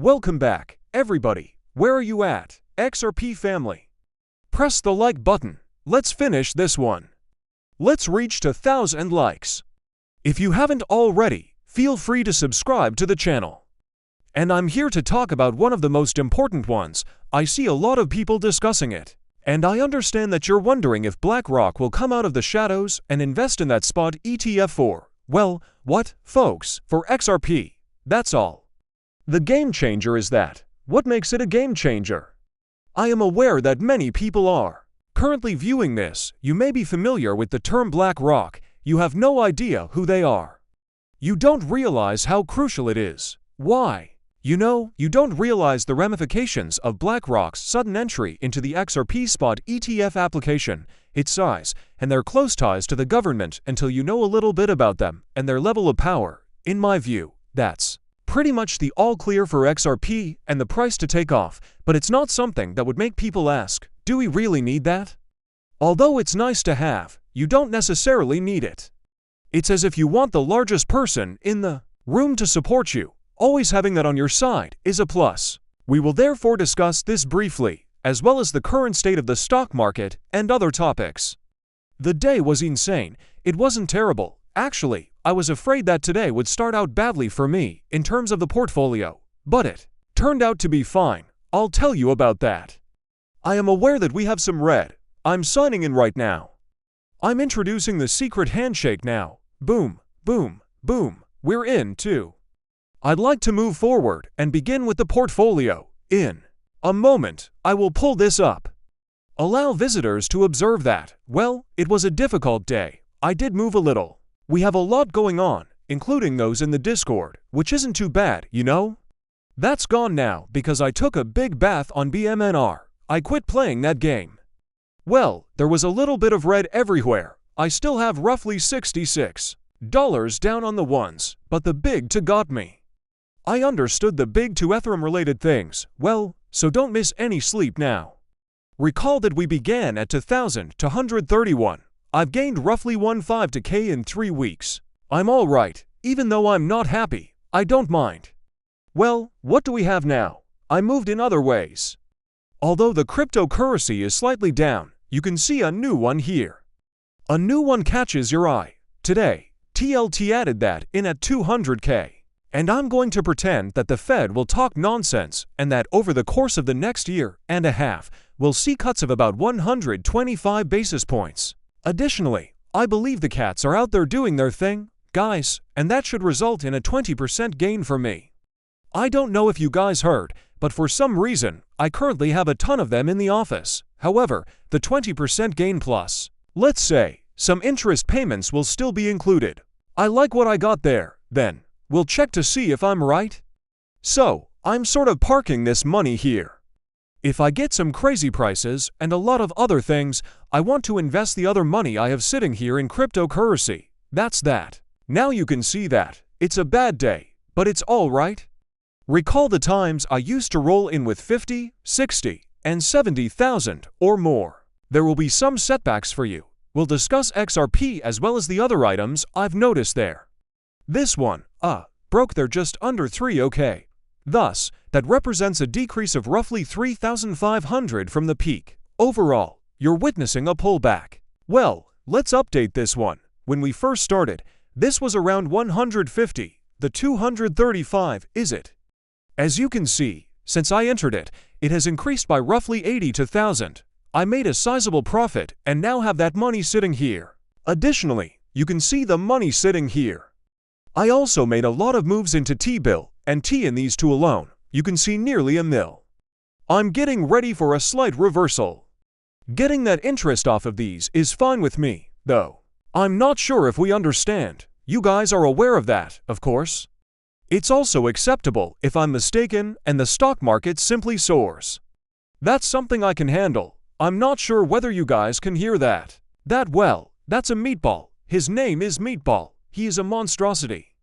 Welcome back, everybody. Where are you at, XRP family? Press the like button. Let's finish this one. Let's reach to 1,000 likes. If you haven't already, feel free to subscribe to the channel. And I'm here to talk about one of the most important ones. I see a lot of people discussing it. And I understand that you're wondering if BlackRock will come out of the shadows and invest in that spot ETF for, well, what, folks, for XRP. That's all. The game changer is that. What makes it a game changer? I am aware that many people are currently viewing this. You may be familiar with the term BlackRock. You have no idea who they are. You don't realize how crucial it is. Why? You don't realize the ramifications of BlackRock's sudden entry into the XRP spot ETF application, its size, and their close ties to the government until you know a little bit about them and their level of power. In my view, that's pretty much the all clear for XRP and the price to take off, but it's not something that would make people ask, do we really need that? Although it's nice to have, you don't necessarily need it. It's as if you want the largest person in the room to support you. Always having that on your side is a plus. We will therefore discuss this briefly, as well as the current state of the stock market and other topics. The day was insane. It wasn't terrible. Actually, I was afraid that today would start out badly for me in terms of the portfolio, but it turned out to be fine. I'll tell you about that. I am aware that we have some red. I'm signing in right now. I'm introducing the secret handshake now. Boom, boom, boom. We're in too. I'd like to move forward and begin with the portfolio. In a moment, I will pull this up. Allow visitors to observe that. Well, it was a difficult day. I did move a little. We have a lot going on, including those in the Discord, which isn't too bad, you know? That's gone now because I took a big bath on BMNR. I quit playing that game. Well, there was a little bit of red everywhere. I still have roughly $66 down on the ones, but the big to got me. I understood the big to Ethereum related things, well, so don't miss any sleep now. Recall that we began at 2,231. I've gained roughly 1.5K in 3 weeks. I'm alright, even though I'm not happy, I don't mind. Well, what do we have now? I moved in other ways. Although the cryptocurrency is slightly down, you can see a new one here. A new one catches your eye. Today, TLT added that in at 200K. And I'm going to pretend that the Fed will talk nonsense and that over the course of the next year and a half, we'll see cuts of about 125 basis points. Additionally, I believe the cats are out there doing their thing, guys, and that should result in a 20% gain for me. I don't know if you guys heard, but for some reason, I currently have a ton of them in the office. However, the 20% gain plus, let's say, some interest payments will still be included. I like what I got there, then. We'll check to see if I'm right. So, I'm sort of parking this money here. If I get some crazy prices and a lot of other things, I want to invest the other money I have sitting here in cryptocurrency. That's that. Now you can see that. It's a bad day, but it's all right. Recall the times I used to roll in with 50, 60, and 70,000 or more. There will be some setbacks for you. We'll discuss XRP as well as the other items I've noticed there. This one, broke there just under 3OK. Thus, that represents a decrease of roughly 3,500 from the peak. Overall, you're witnessing a pullback. Well, let's update this one. When we first started, this was around 150. The 235 is it. As you can see, since I entered it, it has increased by roughly 80 to 1,000. I made a sizable profit and now have that money sitting here. Additionally, you can see the money sitting here. I also made a lot of moves into T-bill and T in these two alone. You can see nearly a mil. I'm getting ready for a slight reversal. Getting that interest off of these is fine with me, though. I'm not sure if we understand. You guys are aware of that, of course. It's also acceptable if I'm mistaken and the stock market simply soars. That's something I can handle. I'm not sure whether you guys can hear that. That's a meatball. His name is Meatball. He is a monstrosity.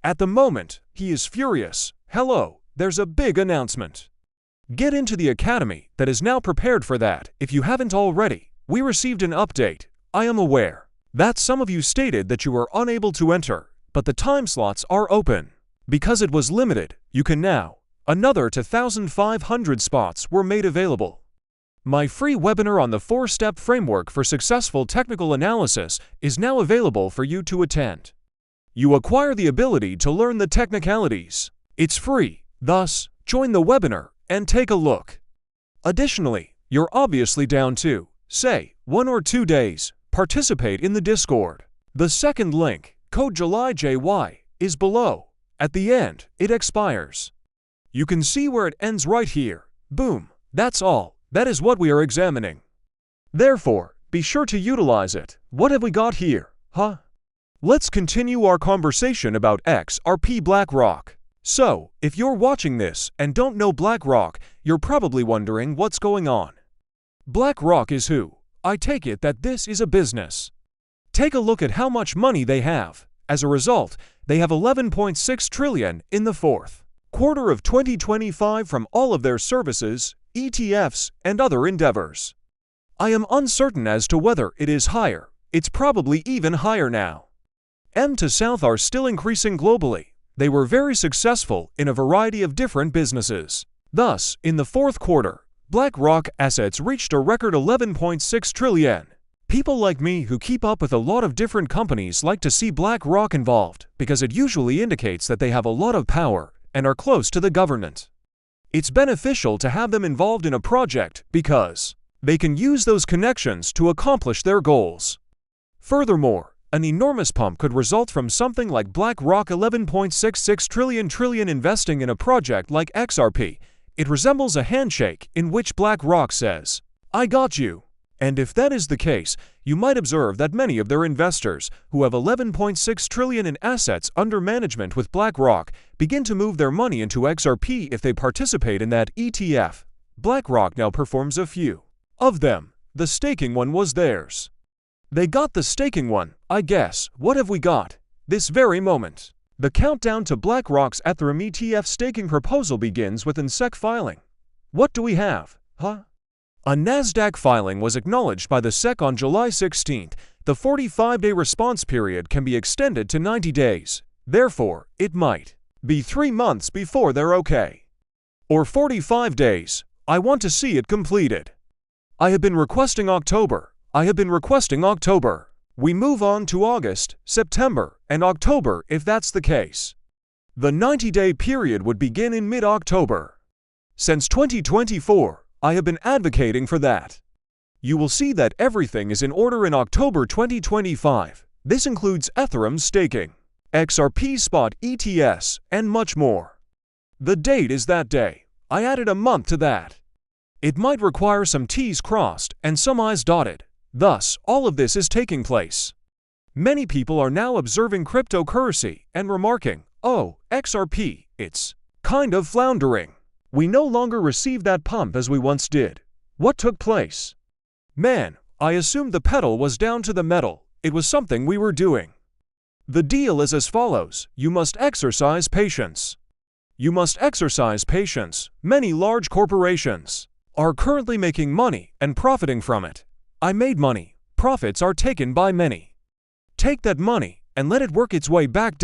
At the moment, he is furious. Hello, there's a big announcement. Get into the academy that is now prepared for that if you haven't already. We received an update. I am aware that some of you stated that you were unable to enter, but the time slots are open. Because it was limited, you can now Another 2,500 spots were made available. My free webinar on the 4-step framework for successful technical analysis is now available for you to attend. You acquire the ability to learn the technicalities. It's free, thus, join the webinar and take a look. Additionally, you're obviously down to, say, 1 or 2 days, participate in the Discord. The second link, code 𝗙𝗶𝗶𝗃, is below. At the end, it expires. You can see where it ends right here. Boom. That's all. That is what we are examining. Therefore, be sure to utilize it. What have we got here, huh? Let's continue our conversation about XRP BlackRock. So, if you're watching this and don't know BlackRock, you're probably wondering what's going on. BlackRock is who? I take it that this is a business. Take a look at how much money they have. As a result, they have 11.6 trillion in the fourth quarter of 2025 from all of their services, ETFs, and other endeavors. I am uncertain as to whether it is higher. It's probably even higher now. M to South are still increasing globally. They were very successful in a variety of different businesses. Thus, in the fourth quarter, BlackRock assets reached a record 11.6 trillion. People like me who keep up with a lot of different companies like to see BlackRock involved because it usually indicates that they have a lot of power and are close to the government. It's beneficial to have them involved in a project because they can use those connections to accomplish their goals. Furthermore, an enormous pump could result from something like BlackRock 11.66 trillion investing in a project like XRP. It resembles a handshake in which BlackRock says, "I got you." And if that is the case, you might observe that many of their investors, who have 11.6 trillion in assets under management with BlackRock, begin to move their money into XRP if they participate in that ETF. BlackRock now performs a few of them. The staking one was theirs. They got the staking one, I guess. What have we got? This very moment. The countdown to BlackRock's Ethereum ETF staking proposal begins with an SEC filing. What do we have, huh? A NASDAQ filing was acknowledged by the SEC on July 16th. The 45-day response period can be extended to 90 days. Therefore, it might be 3 months before they're okay. Or 45 days. I want to see it completed. I have been requesting October. We move on to August, September, and October if that's the case. The 90-day period would begin in mid-October. Since 2024, I have been advocating for that. You will see that everything is in order in October 2025. This includes Ethereum staking, XRP spot ETS, and much more. The date is that day. I added a month to that. It might require some T's crossed and some I's dotted. Thus, all of this is taking place. Many people are now observing cryptocurrency and remarking, "Oh, XRP, it's kind of floundering. We no longer receive that pump as we once did. What took place?" Man, I assumed the pedal was down to the metal. It was something we were doing. The deal is as follows. You must exercise patience. Many large corporations are currently making money and profiting from it. I made money. Profits are taken by many. Take that money and let it work its way back down.